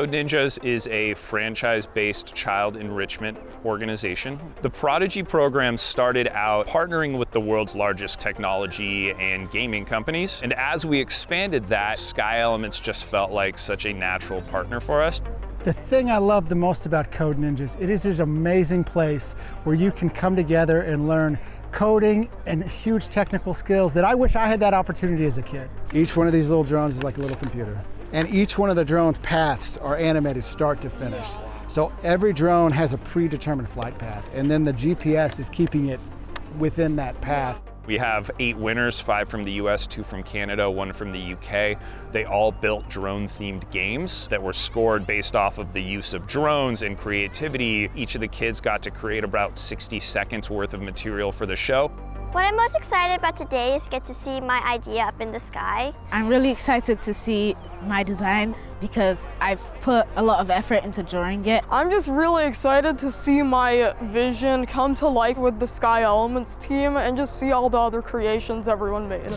Code Ninjas is a franchise-based child enrichment organization. The Prodigy program started out partnering with the world's largest technology and gaming companies. And as we expanded that, Sky Elements just felt like such a natural partner for us. The thing I love the most about Code Ninjas, it is an amazing place where you can come together and learn coding and huge technical skills that I wish I had that opportunity as a kid. Each one of these little drones is like a little computer. And each one of the drone's paths are animated start to finish. So every drone has a predetermined flight path, and then the GPS is keeping it within that path. We have 8 winners, 5 from the US, 2 from Canada, 1 from the UK. They all built drone-themed games that were scored based off of the use of drones and creativity. Each of the kids got to create about 60 seconds worth of material for the show. What I'm most excited about today is get to see my idea up in the sky. I'm really excited to see my design because I've put a lot of effort into drawing it. I'm just really excited to see my vision come to life with the Sky Elements team and just see all the other creations everyone made.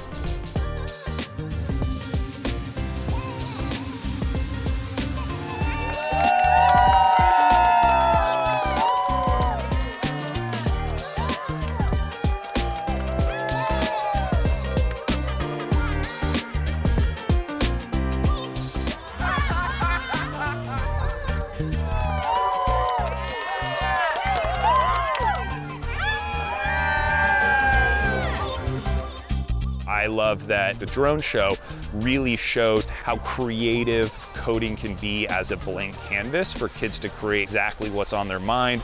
I love that the drone show really shows how creative coding can be as a blank canvas for kids to create exactly what's on their mind.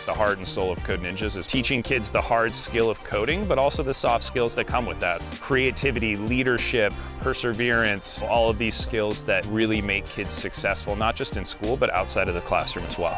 The heart and soul of Code Ninjas is teaching kids the hard skill of coding, but also the soft skills that come with that. Creativity, leadership, perseverance, all of these skills that really make kids successful, not just in school, but outside of the classroom as well.